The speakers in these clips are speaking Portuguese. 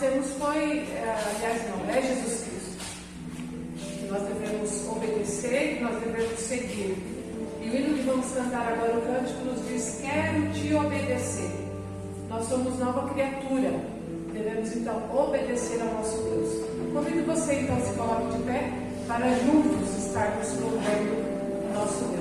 temos foi, aliás não, é Jesus Cristo. Que nós devemos obedecer, que nós devemos seguir. E o hino que vamos cantar agora, o cântico nos diz: quero te obedecer. Nós somos nova criatura, devemos então obedecer ao nosso Deus. Convido você então se coloque de pé para juntos estarmos louvando o nosso Deus.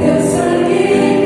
Eu sou livre,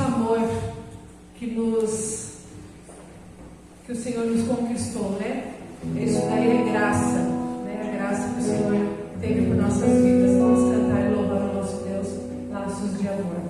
amor que o Senhor nos conquistou, né? Isso daí é graça, né? A graça que o Senhor teve por nossas vidas. Vamos cantar e louvar o nosso Deus, laços de amor.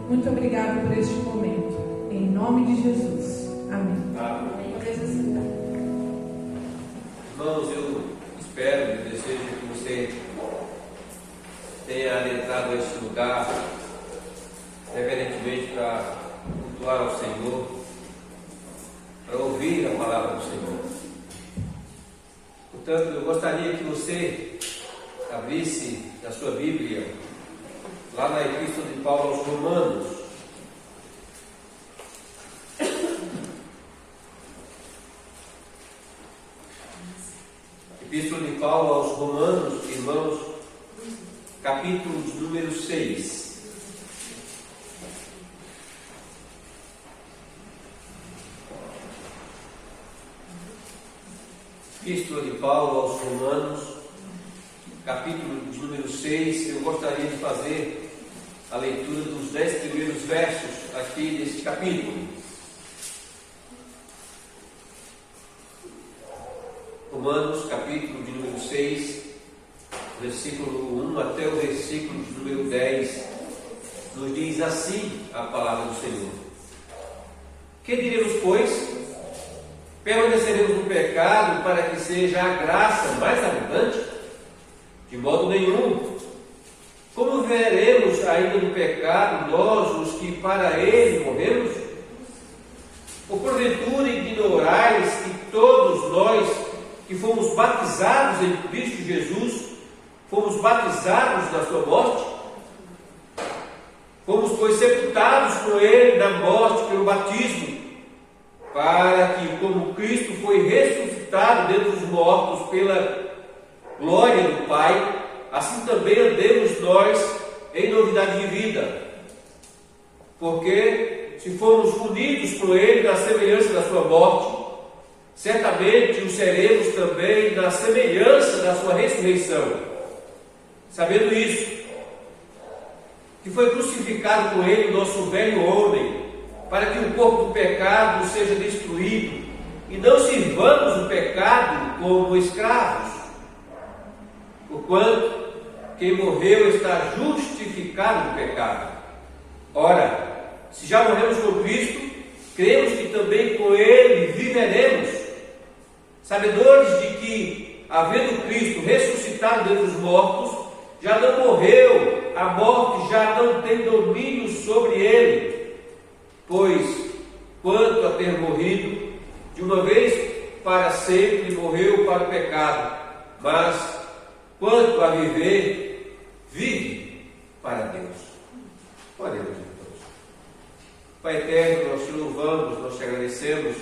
Muito obrigado por este momento. Em nome de Jesus. Amém. Amém. Irmãos, eu espero e desejo que você tenha adentrado este lugar reverentemente para cultuar ao Senhor, para ouvir a palavra do Senhor. Portanto, eu gostaria que você abrisse a sua Bíblia lá na Epístola de Paulo aos Romanos. Epístola de Paulo aos Romanos, irmãos, capítulo número 6. Epístola de Paulo aos Romanos, capítulo número 6. Eu gostaria de fazer a leitura dos 10 primeiros versos aqui desse capítulo. Romanos, capítulo de número 6, versículo 1 até o versículo de número 10, nos diz assim a palavra do Senhor: Que diremos, pois? Permaneceremos no pecado para que seja a graça mais abundante? De modo nenhum. Como veremos ainda no pecado nós, os que para ele morremos? Ou porventura ignorais que todos nós que fomos batizados em Cristo Jesus, fomos batizados na sua morte? Fomos, pois, sepultados com ele na morte pelo batismo, para que, como Cristo foi ressuscitado dentre os mortos pela glória do Pai, assim também andemos nós em novidade de vida. Porque, se formos unidos com ele na semelhança da sua morte, certamente o seremos também na semelhança da sua ressurreição. Sabendo isso, que foi crucificado com ele o nosso velho homem, para que o corpo do pecado seja destruído, e não sirvamos o pecado como escravos. Porquanto quem morreu está justificado do pecado. Ora, se já morremos com Cristo, cremos que também com ele viveremos, sabedores de que, havendo Cristo ressuscitado dentre os mortos, já não morreu, a morte já não tem domínio sobre ele. Pois, quanto a ter morrido, de uma vez para sempre morreu para o pecado, mas, quanto a viver, vive para Deus. Oremos, irmãos. Pai eterno, nós te louvamos, nós te agradecemos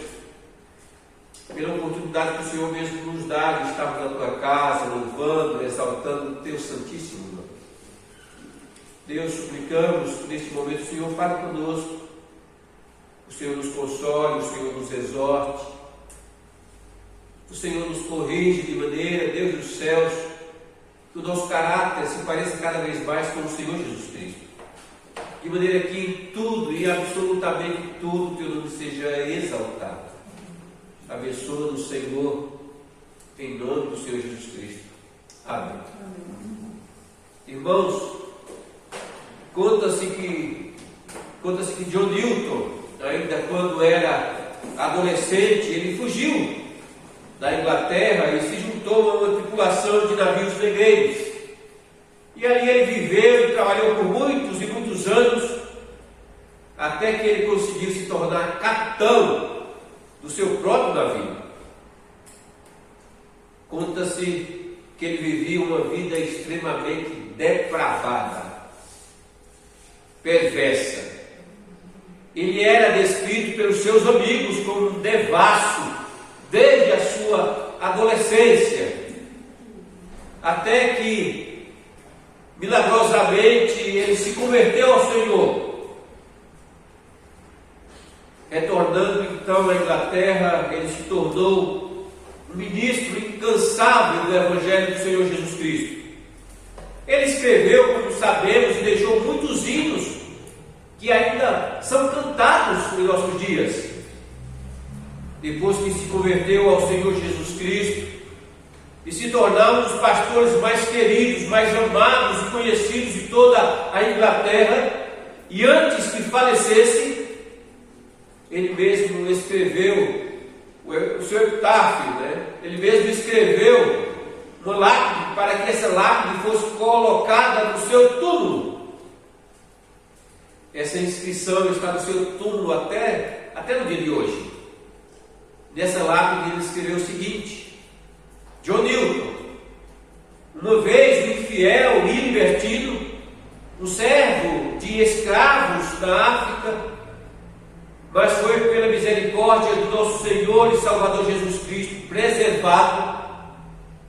pela oportunidade que o Senhor mesmo nos dá de estarmos na tua casa, louvando, exaltando o teu santíssimo nome. Deus, suplicamos que neste momento o Senhor fale conosco, o Senhor nos console, o Senhor nos exorte, o Senhor nos corrige de maneira, Deus dos céus, que o nosso caráter se pareça cada vez mais com o Senhor Jesus Cristo, de maneira que em tudo e absolutamente tudo o teu nome seja exaltado. Abençoa-nos, Senhor, em nome do Senhor Jesus Cristo. Amém. Irmãos, conta-se que John Newton, ainda quando era adolescente, ele fugiu da Inglaterra e se juntou a uma tripulação de navios negreiros. E ali ele viveu e trabalhou por muitos e muitos anos, até que ele conseguiu se tornar capitão do seu próprio navio. Conta-se que ele vivia uma vida extremamente depravada, perversa. Ele era descrito pelos seus amigos como um devasso desde a sua adolescência, até que milagrosamente ele se converteu ao Senhor. Retornando então à Inglaterra, ele se tornou um ministro incansável do Evangelho do Senhor Jesus Cristo. Ele escreveu, como sabemos, e deixou muitos hinos que ainda são cantados em nossos dias. Depois que se converteu ao Senhor Jesus Cristo e se tornou um dos pastores mais queridos, mais amados e conhecidos de toda a Inglaterra, e antes que falecesse, ele mesmo escreveu o seu epitáfio, Ele mesmo escreveu uma lápide para que essa lápide fosse colocada no seu túmulo. Essa inscrição está no seu túmulo até no dia de hoje. Nessa lápide ele escreveu o seguinte: John Newton, uma vez um infiel e libertino, um servo de escravos da África, mas foi pela misericórdia do nosso Senhor e Salvador Jesus Cristo preservado,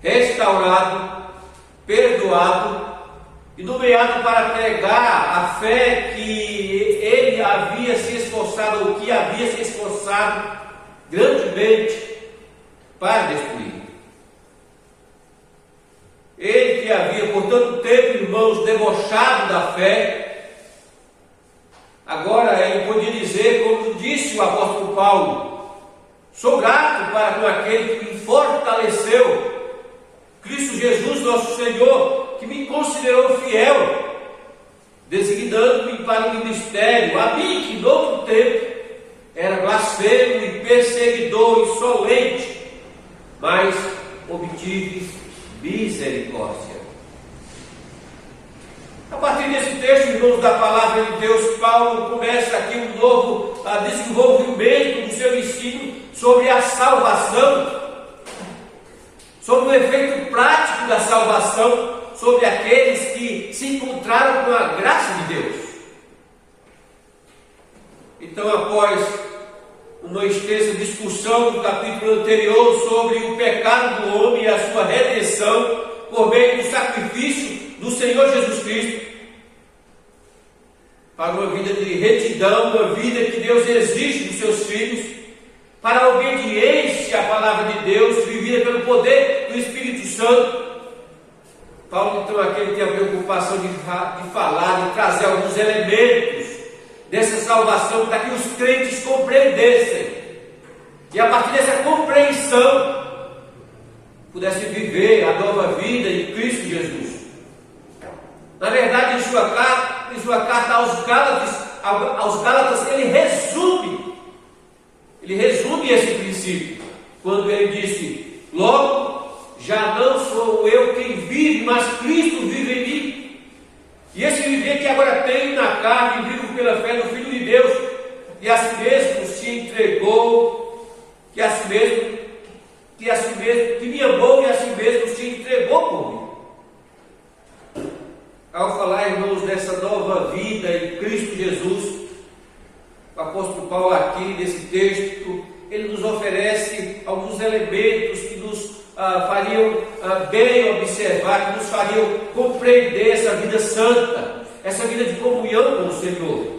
restaurado, perdoado e nomeado para pregar a fé que ele havia se esforçado, ou que havia se esforçado grandemente para destruir. Ele que havia por tanto tempo, irmãos, debochado da fé, agora ele podia dizer, como disse o apóstolo Paulo: sou grato para com aquele que me fortaleceu, Cristo Jesus nosso Senhor, que me considerou fiel, designando-me para o ministério, a mim que noutro tempo era blasfemo e perseguidor insolente, mas obtive misericórdia. A partir desse texto, irmãos, da palavra de Deus, Paulo começa aqui um novo desenvolvimento do seu ensino sobre a salvação, sobre o efeito prático da salvação, sobre aqueles que se encontraram com a graça de Deus. Então, após uma extensa discussão no capítulo anterior sobre o pecado do homem e a sua redenção por meio do sacrifício do Senhor Jesus Cristo, para uma vida de retidão, uma vida que Deus exige dos seus filhos, para a obediência à palavra de Deus, vivida pelo poder do Espírito Santo. Paulo, então, aqui ele tem a preocupação de falar, de trazer alguns elementos dessa salvação para que os crentes compreendessem, e a partir dessa compreensão pudessem viver a nova vida em Cristo Jesus. Na verdade, em sua carta aos Gálatas, ele resume esse princípio, quando ele disse: logo, já não sou eu quem vive, mas Cristo vive em mim. E esse viver que agora tenho na carne, vivo pela fé no Filho de Deus, que a si mesmo se entregou, que me amou e a si mesmo se entregou por mim. Ao falar, irmãos, dessa nova vida em Cristo Jesus, o apóstolo Paulo aqui nesse texto, ele nos oferece alguns elementos que nos fariam bem observar, que nos fariam compreender essa vida santa, essa vida de comunhão com o Senhor.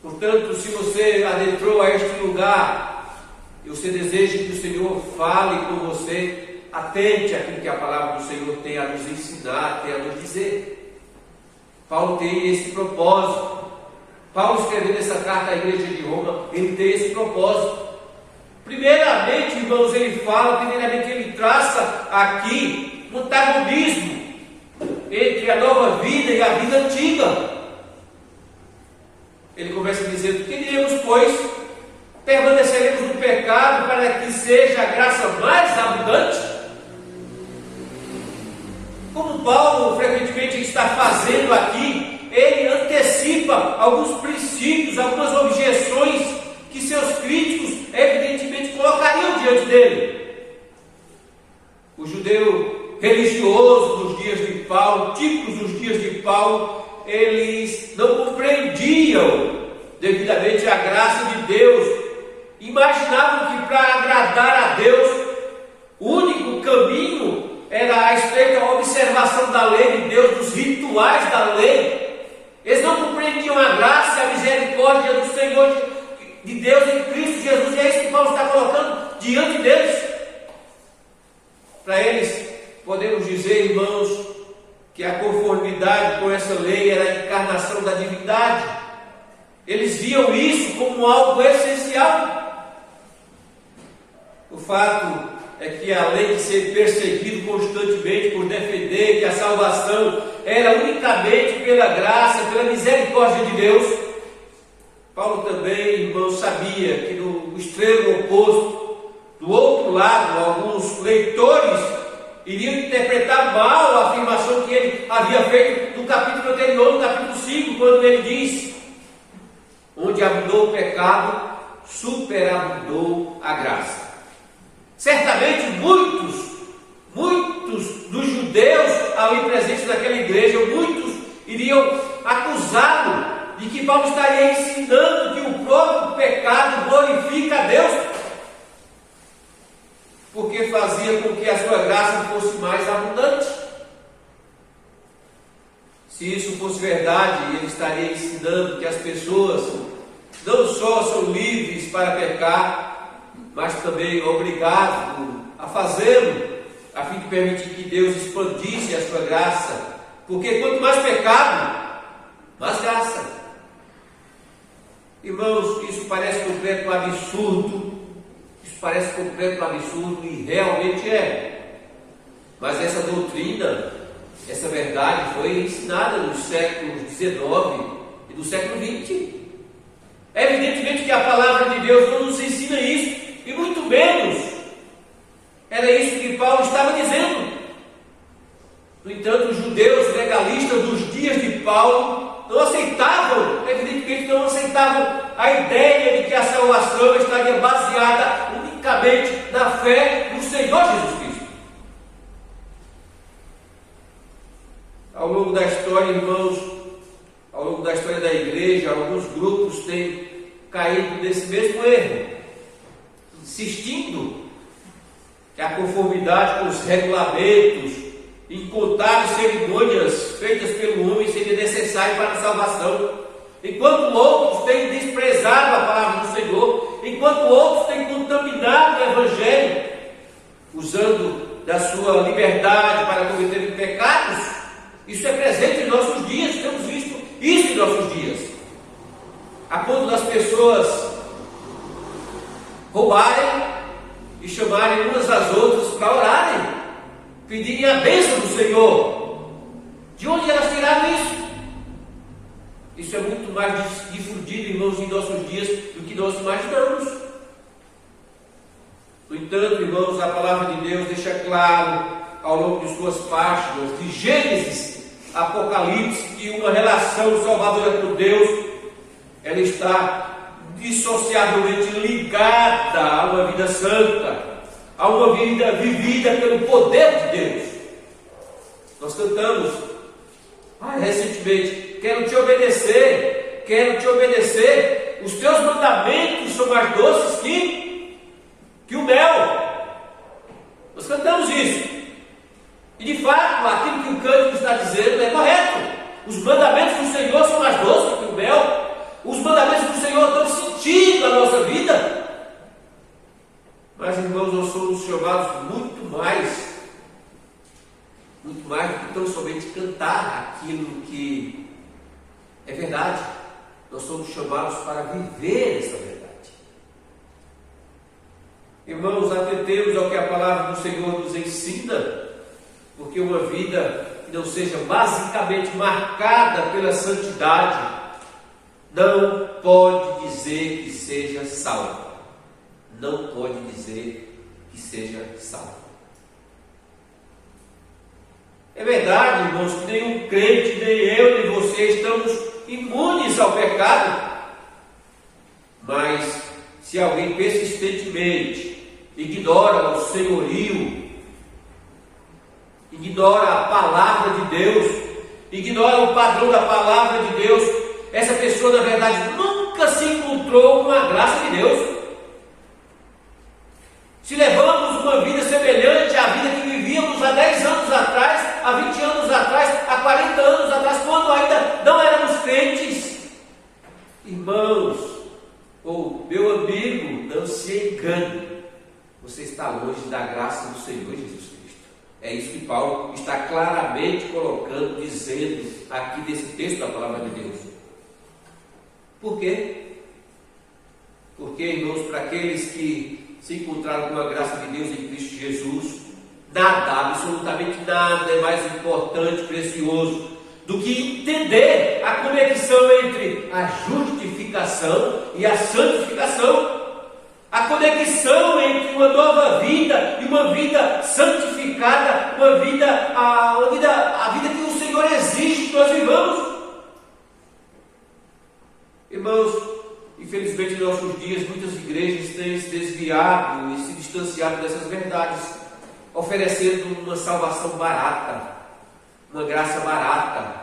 Portanto, se você adentrou a este lugar e você deseja que o Senhor fale com você, atente àquilo que a palavra do Senhor tem a nos ensinar, tem a nos dizer. Paulo tem esse propósito. Paulo, escrevendo essa carta à igreja de Roma, ele tem esse propósito. Primeiramente, irmãos, ele traça aqui um antagonismo entre a nova vida e a vida antiga. Ele começa dizendo: que diremos, pois? Permaneceremos no pecado para que seja a graça mais abundante? Como Paulo frequentemente está fazendo aqui, ele antecipa alguns princípios, algumas objeções que seus críticos evidentemente colocariam diante dele. O judeu religioso dos dias de Paulo, típicos dos dias de Paulo, eles não compreendiam devidamente a graça de Deus, imaginavam que para agradar a Deus o único caminho era a estreita observação da lei de Deus, dos rituais da lei. Eles não compreendiam a graça e a misericórdia do Senhor de Deus em Cristo Jesus, e é isso que Paulo está colocando diante deles. Para eles, podemos dizer, irmãos, que a conformidade com essa lei era a encarnação da divindade. Eles viam isso como algo essencial. O fato é que, além de ser perseguido constantemente por defender que a salvação era unicamente pela graça, pela misericórdia de Deus, Paulo também, irmão, sabia que no extremo oposto, do outro lado, alguns leitores iriam interpretar mal a afirmação que ele havia feito no capítulo anterior, no capítulo 5, quando ele diz: onde abundou o pecado, superabundou a graça. Certamente muitos dos judeus ali presentes naquela igreja, muitos iriam acusá-lo de que Paulo estaria ensinando que o próprio pecado glorifica a Deus, porque fazia com que a sua graça fosse mais abundante. Se isso fosse verdade, ele estaria ensinando que as pessoas não só são livres para pecar, mas também obrigadas a fazê-lo, a fim de permitir que Deus expandisse a sua graça. Porque quanto mais pecado, mais graça. Irmãos, isso parece completo absurdo. Isso parece completo absurdo e realmente é. Mas essa doutrina, essa verdade foi ensinada nos séculos XIX e do século XX. Evidentemente que a palavra de Deus não nos ensina isso, e muito menos era isso que Paulo estava dizendo. No entanto, os judeus legalistas dos dias de Paulo não aceitavam, evidentemente não aceitavam a ideia de que a salvação estaria baseada unicamente na fé no Senhor Jesus Cristo. Ao longo da história, irmãos, ao longo da história da igreja, alguns grupos têm caído nesse mesmo erro, insistindo que a conformidade com os regulamentos, incontáveis cerimônias feitas pelo homem seria necessário para a salvação, enquanto outros têm desprezado a palavra do Senhor, enquanto outros têm contaminado o Evangelho, usando da sua liberdade para cometerem pecados. Isso é presente em nossos dias, temos visto isso em nossos dias, a ponto das pessoas roubarem e chamarem umas às outras para orarem, pedirem a bênção do Senhor. De onde elas tiraram isso? Isso é muito mais difundido, irmãos, em nossos dias do que nós imaginamos. No entanto, irmãos, a palavra de Deus deixa claro ao longo de suas páginas, de Gênesis a Apocalipse, que uma relação salvadora com Deus, ela está dissociavelmente ligada a uma vida santa, a uma vida vivida pelo poder de Deus. Nós cantamos recentemente: quero te obedecer, os teus mandamentos são mais doces que o mel. Nós cantamos isso, e de fato aquilo que o cântico está dizendo é correto. Os mandamentos do Senhor são mais doces que o mel. Os mandamentos do Senhor dão sentido à nossa vida. Mas, irmãos, nós somos chamados muito mais do que tão somente cantar aquilo que é verdade. Nós somos chamados para viver essa verdade. Irmãos, atentemos ao que a palavra do Senhor nos ensina, porque uma vida que não seja basicamente marcada pela santidade não pode dizer que seja salvo. Não pode dizer que seja salvo. É verdade, irmãos, que nenhum crente, nem eu, nem você estamos imunes ao pecado. Mas se alguém persistentemente ignora o senhorio, ignora a palavra de Deus, ignora o padrão da palavra de Deus, essa pessoa, na verdade, nunca se encontrou com a graça de Deus. Se levamos uma vida semelhante à vida que vivíamos há 10 anos atrás, há 20 anos atrás, há 40 anos atrás, quando ainda não éramos crentes, irmãos, ou meu amigo, não se engane, você está longe da graça do Senhor Jesus Cristo. É isso que Paulo está claramente colocando, dizendo aqui nesse texto da palavra de Deus. Por quê? Porque, irmãos, para aqueles que se encontraram com a graça de Deus em Cristo Jesus, nada, absolutamente nada é mais importante, precioso, do que entender a conexão entre a justificação e a santificação. A conexão entre uma nova vida e uma vida santificada, a vida que o Senhor exige que nós vivamos. Irmãos, e Infelizmente, em nossos dias, muitas igrejas têm se desviado e se distanciado dessas verdades, oferecendo uma salvação barata, uma graça barata,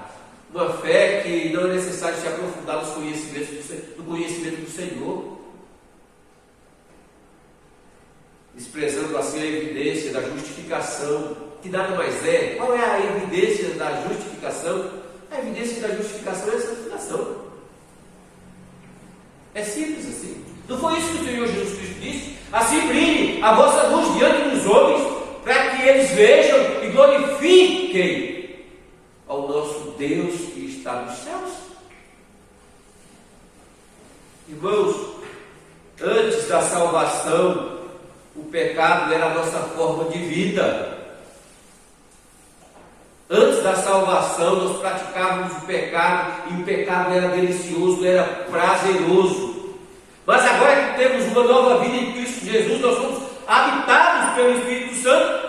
uma fé que não é necessário se aprofundar no conhecimento do Senhor, desprezando assim a evidência da justificação, que nada mais é. Qual é a evidência da justificação? A evidência da justificação é a santificação. É simples assim. Não foi isso que o Senhor Jesus Cristo disse? Assim brilhe a vossa luz diante dos homens, para que eles vejam e glorifiquem ao nosso Deus que está nos céus. Irmãos, antes da salvação, o pecado era a nossa forma de vida. Antes da salvação, nós praticávamos o pecado, e o pecado era delicioso, era prazeroso. Mas agora que temos uma nova vida em Cristo Jesus, nós somos habitados pelo Espírito Santo.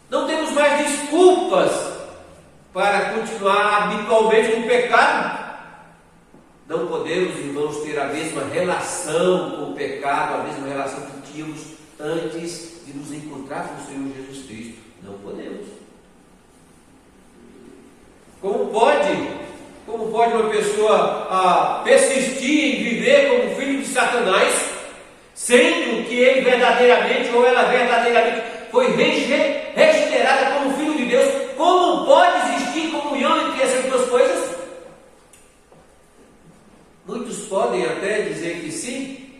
Não temos mais desculpas para continuar habitualmente no pecado. Não podemos, irmãos, ter a mesma relação com o pecado, a mesma relação que tínhamos antes de nos encontrar com o Senhor Jesus Cristo. Não podemos. Como pode uma pessoa persistir em viver como filho de Satanás, sendo que ele verdadeiramente, ou ela verdadeiramente, foi regenerada como filho de Deus? Como pode existir comunhão entre essas duas coisas? Muitos podem até dizer que sim,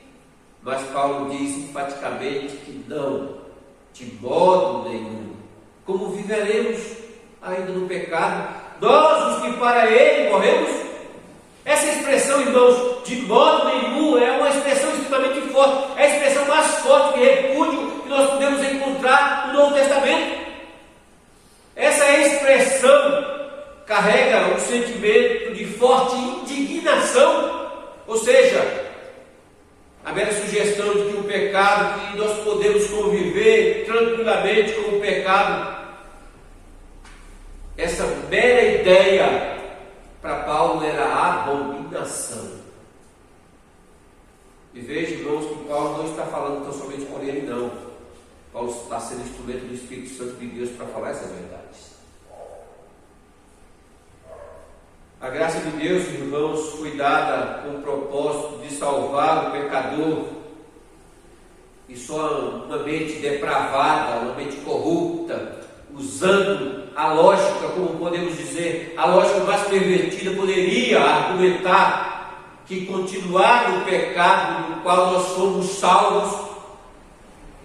mas Paulo diz enfaticamente que não, de modo nenhum. Como viveremos ainda no pecado, nós os que para ele morremos? Essa expressão, irmãos, de modo nenhum, é uma expressão extremamente forte, é a expressão mais forte de repúdio que nós podemos encontrar no Novo Testamento. Essa expressão carrega um sentimento de forte indignação, ou seja, a mera sugestão de que o pecado, que nós podemos conviver tranquilamente com o pecado, essa mera ideia para Paulo era abominação. E veja, irmãos, que Paulo não está falando tão somente por ele, não. Paulo está sendo instrumento do Espírito Santo de Deus para falar essas verdades. A graça de Deus, irmãos, foi dada com o propósito de salvar o pecador, e só uma mente depravada, uma mente corrupta, usando a lógica, como podemos dizer, a lógica mais pervertida, poderia argumentar que continuar no pecado no qual nós somos salvos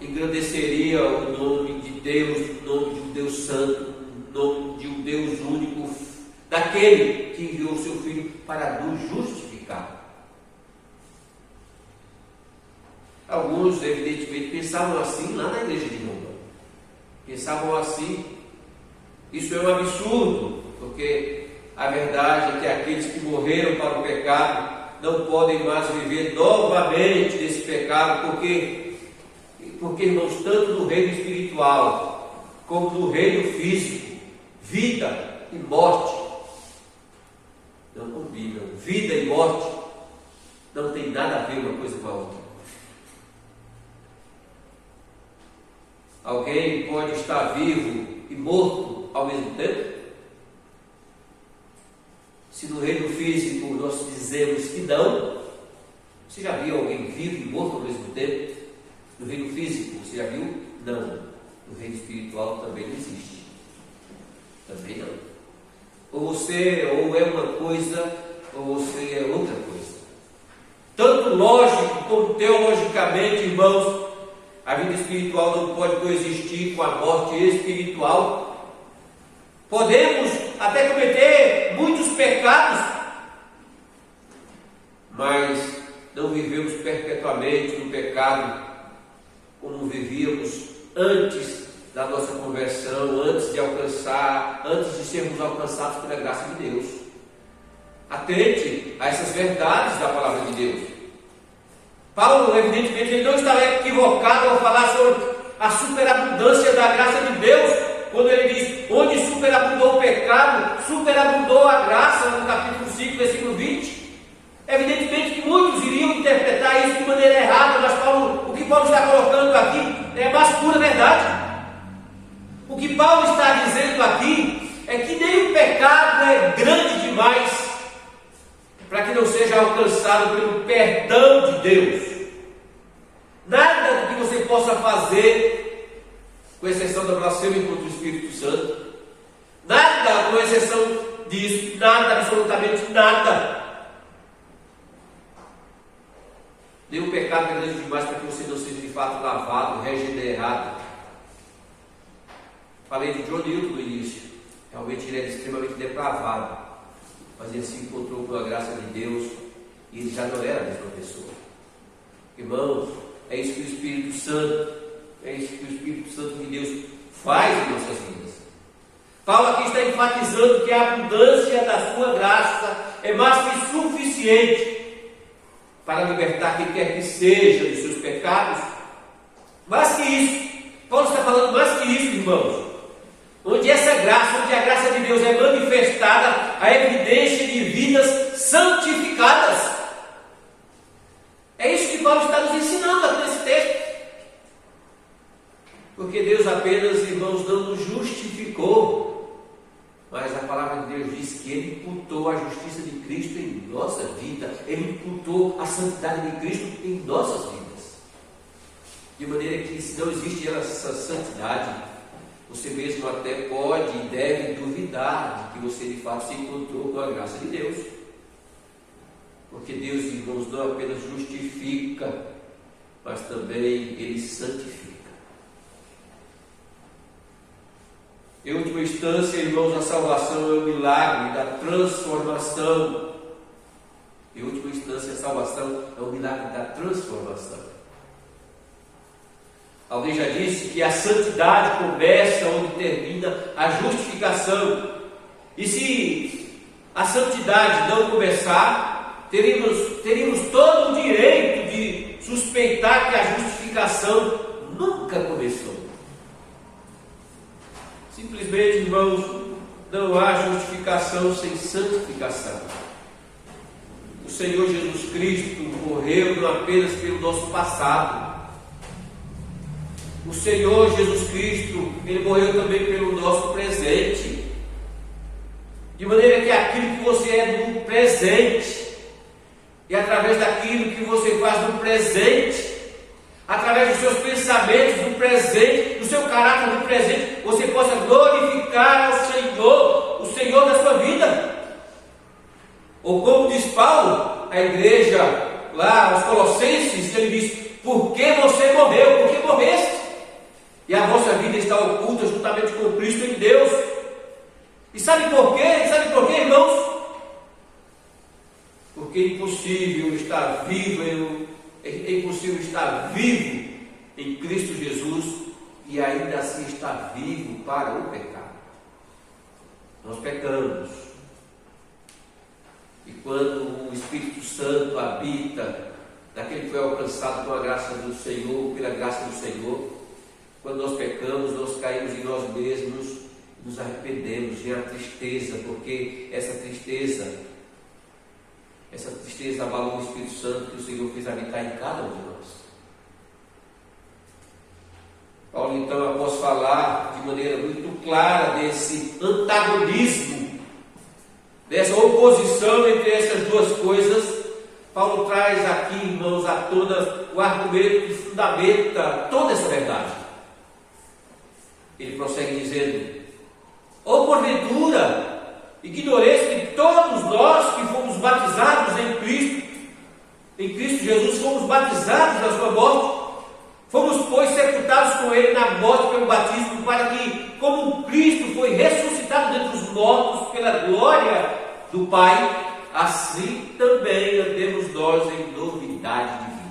engrandeceria o nome de Deus, o nome de um Deus santo, o nome de um Deus único, daquele que enviou o seu Filho para nos justificar. Alguns, evidentemente, pensavam assim lá na igreja de Roma. Pensavam assim. Isso é um absurdo, porque a verdade é que aqueles que morreram para o pecado não podem mais viver novamente desse pecado, porque irmãos, tanto no reino espiritual como no reino físico, vida e morte não combinam. Vida e morte não tem nada a ver uma coisa com a outra. Alguém pode estar vivo e morto ao mesmo tempo? Se no reino físico nós dizemos que não, você já viu alguém vivo e morto ao mesmo tempo? No reino físico, você já viu? Não. No reino espiritual também não existe. Também não. Ou você ou é uma coisa, ou você é outra coisa. Tanto lógico como teologicamente, irmãos, a vida espiritual não pode coexistir com a morte espiritual. Podemos até cometer muitos pecados, mas não vivemos perpetuamente no pecado como vivíamos antes da nossa conversão, antes de sermos alcançados pela graça de Deus. Atente a essas verdades da palavra de Deus. Paulo, evidentemente, ele não estava equivocado ao falar sobre a superabundância da graça de Deus, quando ele diz: onde superabundou o pecado, superabundou a graça, no capítulo 5, versículo 20. Evidentemente que muitos iriam interpretar isso de maneira errada, mas o que Paulo está colocando aqui é a mais pura verdade. O que Paulo está dizendo aqui é que nem o pecado é grande demais para que não seja alcançado pelo perdão de Deus. Nada do que você possa fazer, com exceção da blasfêmia contra o Espírito Santo, nada, com exceção disso, nada, absolutamente nada. Nenhum pecado é grande demais para que você não seja de fato lavado, regenerado. Falei de John Newton no início. Realmente ele era extremamente depravado, mas ele se encontrou com a graça de Deus e ele já não era a mesma pessoa. Irmãos, é isso que o Espírito Santo, é isso que o Espírito Santo de Deus faz em nossas vidas. Paulo aqui está enfatizando que a abundância da sua graça é mais que suficiente para libertar quem quer que seja dos seus pecados. Mais que isso, Paulo está falando mais que isso, irmãos. Onde essa graça, onde a graça de Deus é manifestada, a evidência de vidas santificadas. É isso que Paulo está nos ensinando aqui nesse texto. Porque Deus apenas, irmãos, não nos justificou, mas a palavra de Deus diz que Ele imputou a justiça de Cristo em nossa vida. Ele imputou a santidade de Cristo em nossas vidas. De maneira que, se não existe essa santidade, você mesmo até pode e deve duvidar de que você de fato se encontrou com a graça de Deus. Porque Deus, irmãos, não apenas justifica, mas também Ele santifica. Em última instância, irmãos, a salvação é um milagre da transformação. Em última instância, a salvação é um milagre da transformação. Alguém já disse que a santidade começa onde termina a justificação. E se a santidade não começar, teríamos todo o direito de suspeitar que a justificação nunca começou. Simplesmente, irmãos, não há justificação sem santificação. O Senhor Jesus Cristo morreu não apenas pelo nosso passado. O Senhor Jesus Cristo, Ele morreu também pelo nosso presente. De maneira que aquilo que você é no presente, e através daquilo que você faz no presente, através dos seus pensamentos do presente, do seu caráter do presente, você possa glorificar ao Senhor, o Senhor da sua vida. Ou como diz Paulo, a igreja lá, aos Colossenses, ele diz: por que você morreu? Por que morreste? E a vossa vida está oculta juntamente com Cristo em Deus. E sabe por quê? Sabe por quê, irmãos? Porque é impossível estar vivo, em Cristo Jesus e ainda assim estar vivo para o pecado. Nós pecamos. E quando o Espírito Santo habita naquele que foi alcançado pela graça do Senhor, pela graça do Senhor, quando nós pecamos, nós caímos em nós mesmos, nos arrependemos, vem a tristeza, porque essa tristeza abalou o Espírito Santo que o Senhor fez habitar em cada um de nós. Paulo, então, após falar de maneira muito clara desse antagonismo, dessa oposição entre essas duas coisas, Paulo traz aqui, irmãos, à tona o argumento que fundamenta toda essa verdade. Ele prossegue dizendo: ou porventura ignoreis que todos nós que fomos batizados em Cristo Jesus, fomos batizados na sua morte, fomos, pois, sepultados com Ele na morte pelo batismo, para que, como Cristo foi ressuscitado dentre os mortos pela glória do Pai, assim também andemos nós em novidade de vida.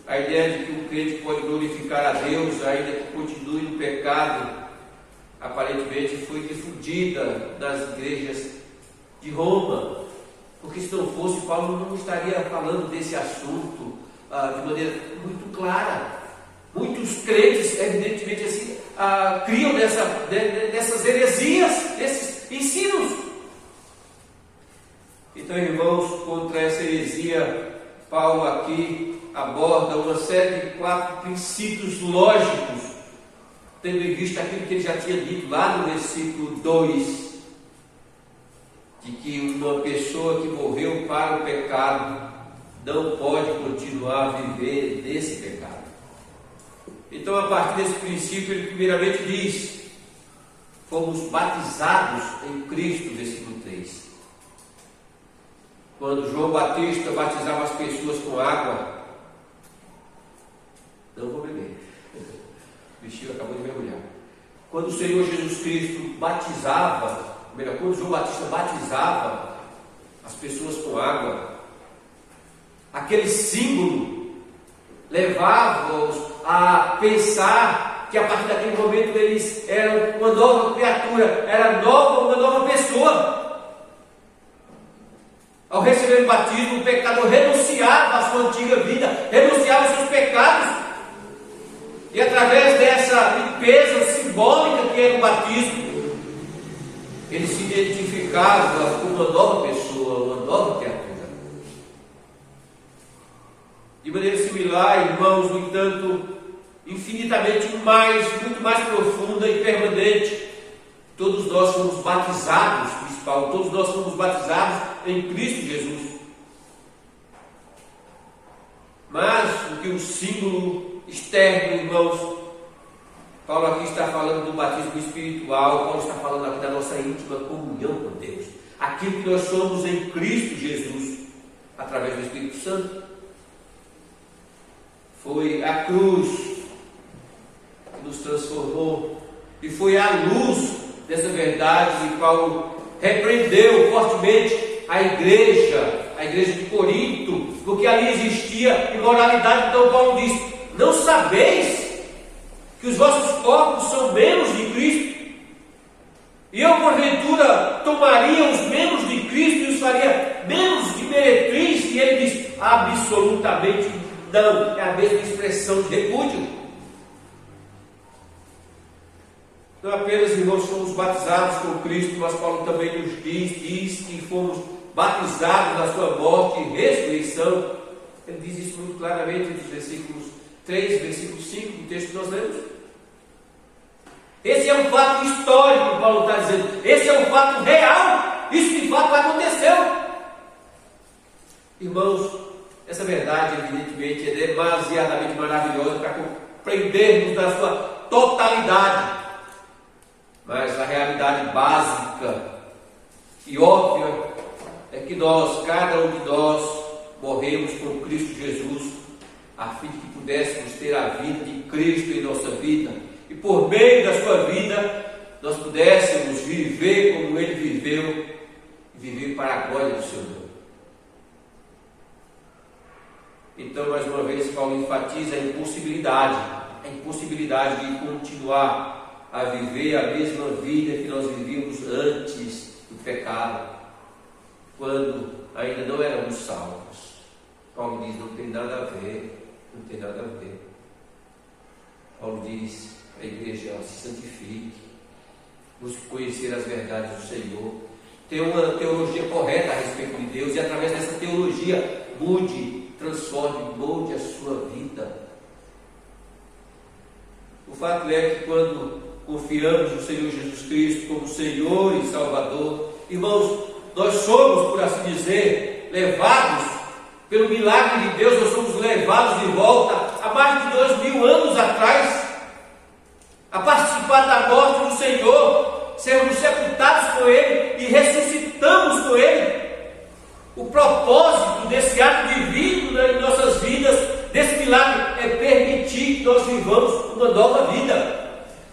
A ideia de que um crente pode glorificar a Deus ainda que continue no pecado, aparentemente foi difundida nas igrejas de Roma, porque se não fosse, Paulo não estaria falando desse assunto de maneira muito clara. Muitos crentes, evidentemente, assim, criam dessas heresias, desses ensinos. E Então, irmãos, contra essa heresia, Paulo aqui aborda uma série de 4 princípios lógicos, tendo em vista aquilo que ele já tinha dito lá no versículo 2, de que uma pessoa que morreu para o pecado não pode continuar a viver desse pecado. Então, a partir desse princípio, ele primeiramente diz: fomos batizados em Cristo, versículo 3. Quando João Batista batizava as pessoas com água, não vou beber, o bichinho acabou de mergulhar. Quando o Senhor Jesus Cristo batizava, melhor, quando João Batista batizava as pessoas com água, aquele símbolo levava-os a pensar que a partir daquele momento eles eram uma nova criatura, era uma nova pessoa. Ao receber o batismo, o pecador renunciava à sua antiga vida, renunciava aos seus pecados, e através dessa limpeza simbólica que era o batismo, ele se identificava como uma nova pessoa, uma nova criatura. De maneira similar, irmãos, no entanto, infinitamente mais, muito mais profunda e permanente, todos nós fomos batizados, diz Paulo, todos nós fomos batizados em Cristo Jesus. Mas o que o símbolo externo, irmãos, Paulo aqui está falando do batismo espiritual, Paulo está falando aqui da nossa íntima comunhão com Deus, aquilo que nós somos em Cristo Jesus, através do Espírito Santo. Foi a cruz que nos transformou, e foi à luz dessa verdade que Paulo repreendeu fortemente a igreja de Corinto, porque ali existia imoralidade. Então Paulo diz: não sabeis que os vossos corpos são membros de Cristo? E eu porventura tomaria os membros de Cristo e os faria membros de meretriz? E ele diz: absolutamente não. É a mesma expressão de repúdio. Não apenas, irmãos, fomos batizados com Cristo, mas Paulo também nos diz que fomos batizados na sua morte e ressurreição. Ele diz isso muito claramente nos versículos 3 e versículo 5 do texto que nós lemos. Esse é um fato histórico, Paulo está dizendo. Esse é um fato real. Isso de fato aconteceu. Irmãos, essa verdade, evidentemente, é demasiadamente maravilhosa para compreendermos na sua totalidade. Mas a realidade básica e óbvia é que nós, cada um de nós, morremos com Cristo Jesus, a fim de que pudéssemos ter a vida de Cristo em nossa vida, e por meio da sua vida, nós pudéssemos viver como Ele viveu, e viver para a glória do Seu nome. Então, mais uma vez, Paulo enfatiza a impossibilidade de continuar a viver a mesma vida que nós vivíamos antes do pecado, quando ainda não éramos salvos. Paulo diz: não tem nada a ver, não tem nada a ver. Paulo diz à igreja: se santifique, busque conhecer as verdades do Senhor, ter uma teologia correta a respeito de Deus, e através dessa teologia mude, transforme, molde a sua vida. O fato é que quando confiamos no Senhor Jesus Cristo como Senhor e Salvador, irmãos, nós somos, por assim dizer, levados pelo milagre de Deus, nós somos levados de volta a mais de 2000 anos atrás, a participar da morte do Senhor, sermos sepultados com Ele e ressuscitamos com Ele. O propósito desse ato divino em nossas vidas, desse milagre, é permitir que nós vivamos uma nova vida.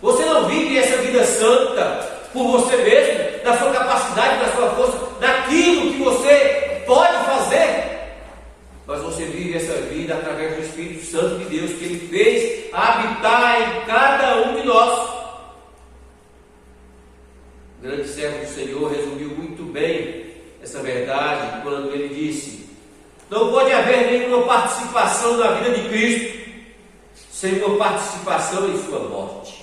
Você não vive essa vida santa por você mesmo, na sua capacidade, na sua força, naquilo que você pode fazer, mas você vive essa vida através do Espírito Santo de Deus, que Ele fez habitar em cada um de nós. O grande servo do Senhor resumiu muito bem essa verdade quando ele disse: não pode haver nenhuma participação na vida de Cristo sem uma participação em sua morte.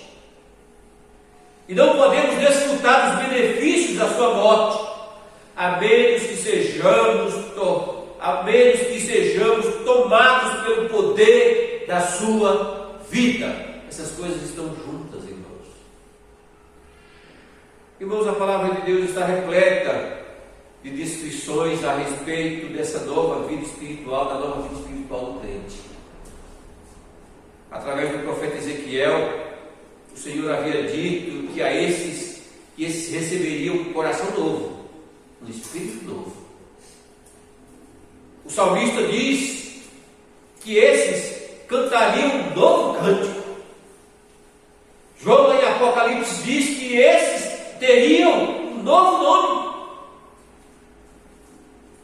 E não podemos desfrutar dos benefícios da sua morte a menos que sejamos tomados pelo poder da sua vida. Essas coisas estão juntas, irmãos. Irmãos, a palavra de Deus está repleta de descrições a respeito dessa nova vida espiritual, da nova vida espiritual do crente. Através do profeta Ezequiel, o Senhor havia dito que esses receberiam um coração novo, um espírito novo. O salmista diz que esses cantariam um novo cântico. João em Apocalipse diz que esses teriam um novo nome.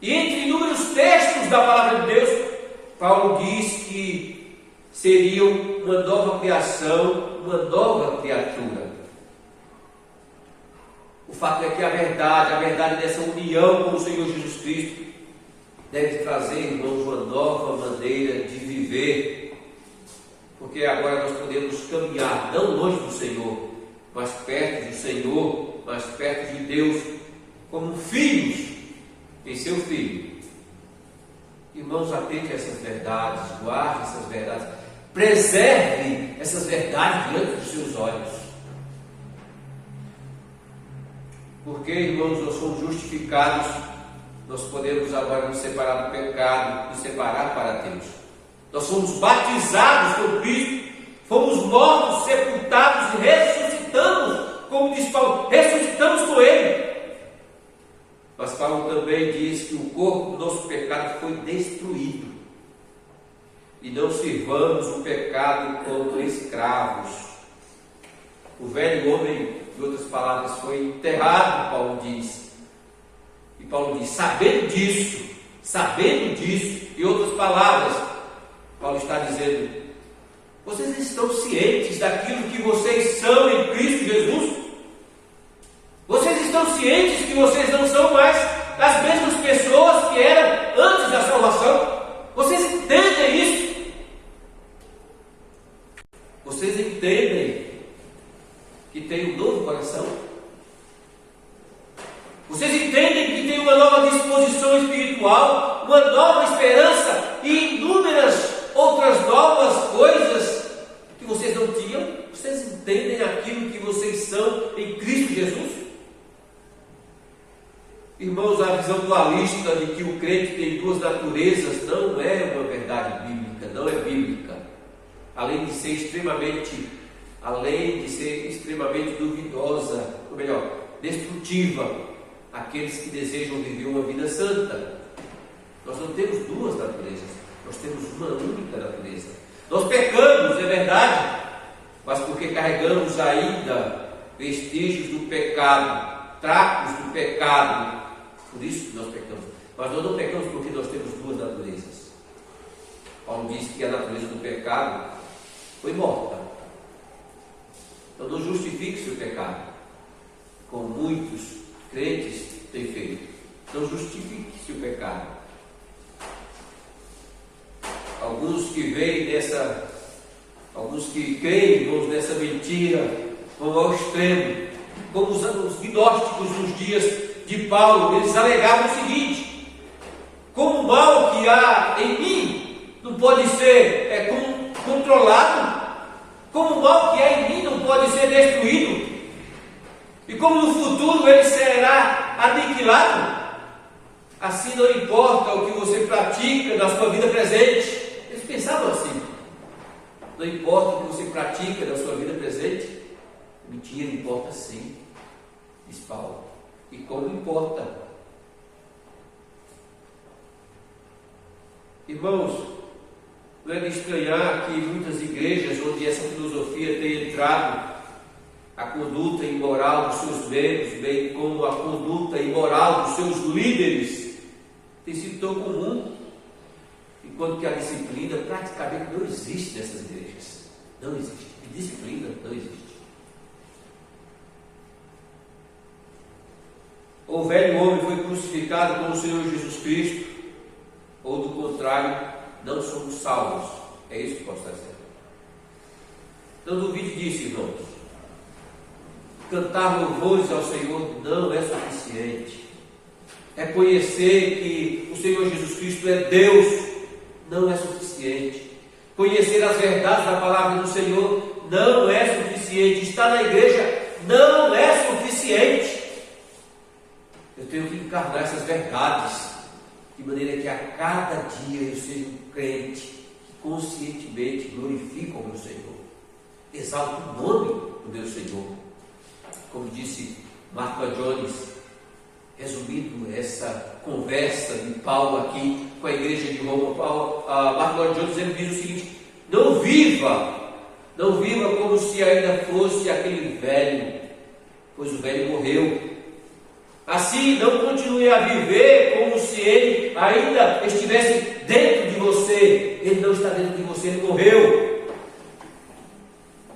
E entre inúmeros textos da palavra de Deus, Paulo diz que seriam uma nova criação, uma nova criatura. O fato é que a verdade dessa união com o Senhor Jesus Cristo, deve trazer, irmãos, uma nova maneira de viver, porque agora nós podemos caminhar não longe do Senhor, mas perto do Senhor, mais perto de Deus, como filhos em seu Filho. Irmãos, atente a essas verdades, guarde essas verdades, preserve essas verdades diante dos seus olhos. Porque, irmãos, nós somos justificados, nós podemos agora nos separar do pecado, nos separar para Deus. Nós somos batizados por Cristo, fomos mortos, sepultados e ressuscitamos, como diz Paulo, ressuscitamos com Ele. Mas Paulo também diz que o corpo do nosso pecado foi destruído. E não sirvamos o pecado como escravos. O velho homem, em outras palavras, foi enterrado, Paulo diz. E Paulo diz, sabendo disso, em outras palavras, Paulo está dizendo, vocês estão cientes daquilo que vocês são em Cristo Jesus? Vocês estão cientes que vocês não são mais as mesmas pessoas que eram antes da salvação? Vocês entendem isso? Vocês entendem que tem um novo coração? Vocês entendem que tem uma nova disposição espiritual, uma nova esperança e inúmeras outras novas coisas que vocês não tinham? Vocês entendem aquilo que vocês são em Cristo Jesus? Irmãos, a visão dualista de que o crente tem duas naturezas não é uma verdade bíblica, não é bíblica. Além de ser extremamente duvidosa, ou melhor, destrutiva, aqueles que desejam viver uma vida santa. Nós não temos duas naturezas, nós temos uma única natureza. Nós pecamos, é verdade, mas porque carregamos ainda vestígios do pecado, trapos do pecado, por isso que nós pecamos. Mas nós não pecamos porque nós temos duas naturezas. Paulo diz que a natureza do pecado foi morta. Então não justifique seu pecado, como muitos crentes têm feito. Não justifique seu pecado. Alguns que creem, irmãos, nessa mentira, vão ao extremo, como os gnósticos nos dias de Paulo. Eles alegavam o seguinte: como o mal que há em mim não pode ser controlado, como o mal que há em mim não pode ser destruído, e como no futuro ele será aniquilado, assim não importa o que você pratica na sua vida presente. Eles pensavam assim: não importa o que você pratica na sua vida presente. Mentira, importa sim, diz Paulo. E como importa. Irmãos, não é de estranhar que em muitas igrejas onde essa filosofia tem entrado, a conduta imoral dos seus membros, bem como a conduta imoral dos seus líderes, tem sido tão comum, enquanto que a disciplina praticamente não existe nessas igrejas. Não existe. E disciplina não existe. Ou o velho homem foi crucificado com o Senhor Jesus Cristo, ou do contrário, não somos salvos. É isso que posso estar dizendo. Não duvide disso, irmãos. Cantar louvores ao Senhor não é suficiente. Reconhecer que o Senhor Jesus Cristo é Deus não é suficiente. Conhecer as verdades da palavra do Senhor não é suficiente. Estar na igreja não é suficiente. Eu tenho que encarnar essas verdades de maneira que a cada dia eu seja um crente que conscientemente glorifica o meu Senhor, exalta o nome do meu Senhor. Como disse Mark Lloyd Jones, resumindo essa conversa de Paulo aqui com a igreja de Roma, Mark Lloyd Jones ele diz o seguinte: não viva como se ainda fosse aquele velho, pois o velho morreu. Assim, não continue a viver como se ele ainda estivesse dentro de você. Ele não está dentro de você, ele morreu.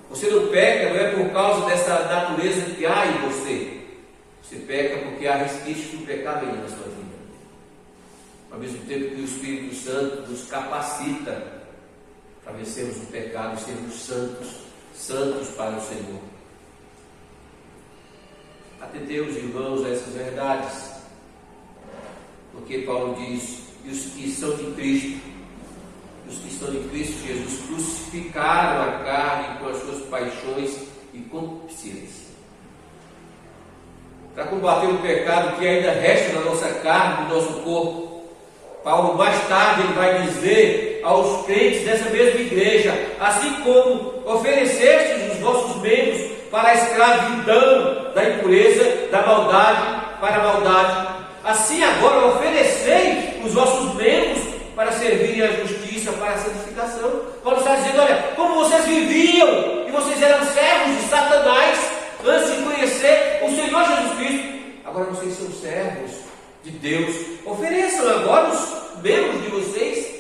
Você não peca, não é por causa dessa natureza que há em você. Você peca porque há resquícios do pecado ainda na sua vida. Ao mesmo tempo que o Espírito Santo nos capacita para vencermos o pecado e sermos santos para o Senhor. Atentemos, irmãos, a essas verdades, porque Paulo diz: e os que são de Cristo, Jesus crucificaram a carne com as suas paixões e concupiscências. Para combater o pecado que ainda resta na nossa carne, no nosso corpo, Paulo mais tarde ele vai dizer aos crentes dessa mesma igreja: assim como oferecestes os vossos membros para a escravidão da impureza, da maldade para a maldade, assim agora oferecei os vossos membros para servirem à justiça, para a santificação. Paulo está dizendo: olha, como vocês viviam e vocês eram servos de Satanás antes de conhecer o Senhor Jesus Cristo, agora vocês são servos de Deus. Ofereçam agora os membros de vocês,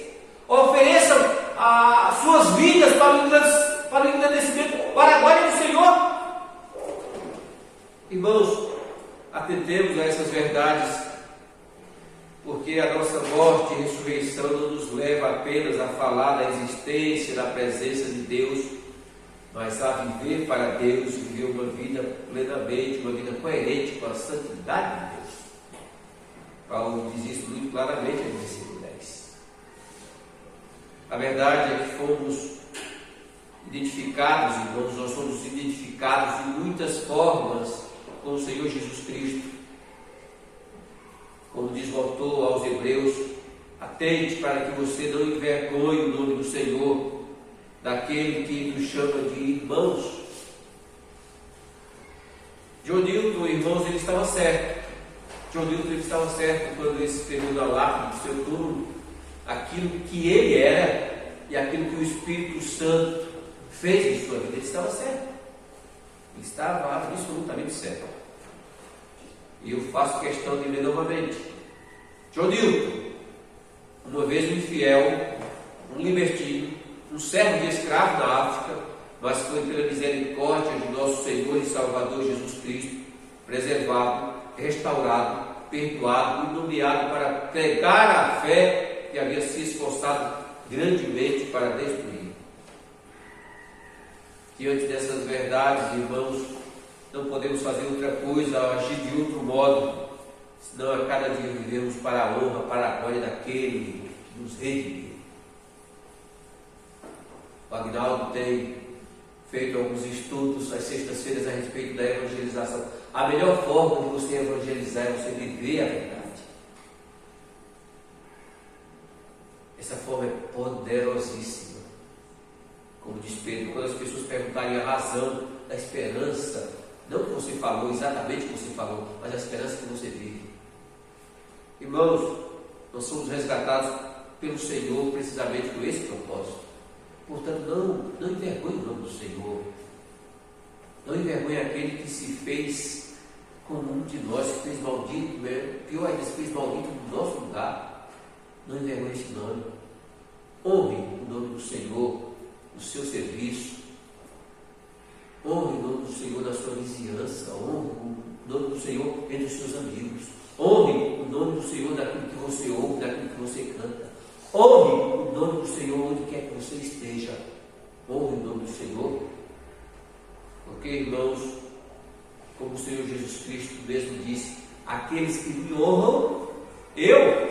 ofereçam as suas vidas para o engrandecimento, para a glória do Senhor. Irmãos, atentemos a essas verdades, porque a nossa morte e ressurreição não nos leva apenas a falar da existência, da presença de Deus, mas a viver para Deus e viver uma vida plenamente, uma vida coerente com a santidade de Deus. Paulo diz isso muito claramente no versículo 10. A verdade é que fomos identificados, irmãos, nós somos identificados de muitas formas com o Senhor Jesus Cristo. Como diz o autor aos Hebreus: atente para que você não envergonhe o nome do Senhor, daquele que nos chama de irmãos. John Newton, irmãos, ele estava certo. John Newton ele estava certo quando ele escreveu na lápide do seu túmulo aquilo que ele era e aquilo que o Espírito Santo fez em sua vida. Ele estava certo. Ele estava absolutamente certo. E eu faço questão de ler novamente. John Newton, uma vez um infiel, um libertino, um servo de escravo na África, mas foi pela misericórdia de nosso Senhor e Salvador Jesus Cristo, preservado, restaurado, perdoado e nomeado para pregar a fé que havia se esforçado grandemente para destruir. Diante dessas verdades, irmãos, não podemos fazer outra coisa, agir de outro modo, senão a cada dia vivemos para a honra, para a glória daquele que nos redimiu. O Agnaldo tem feito alguns estudos às sextas-feiras a respeito da evangelização. A melhor forma de você evangelizar é você viver a verdade. Essa forma é poderosíssima. Como diz Pedro, quando as pessoas perguntarem a razão da esperança, não que você falou, exatamente o que você falou, mas a esperança que você vive. Irmãos, nós somos resgatados pelo Senhor precisamente com esse propósito. Portanto, não envergonhe o nome do Senhor. Não envergonhe aquele que se fez como um de nós, se fez maldito, pior ainda, se fez maldito no nosso lugar. Não envergonhe esse nome. Honre o nome do Senhor no seu serviço. Honre o nome do Senhor na sua vizinhança. Honre o nome do Senhor entre os seus amigos. Honre o nome do Senhor naquilo que você ouve, naquilo que você canta. Honre o nome do Senhor onde quer que você esteja. Honre o nome do Senhor. Porque, irmãos, como o Senhor Jesus Cristo mesmo disse, aqueles que me honram, Eu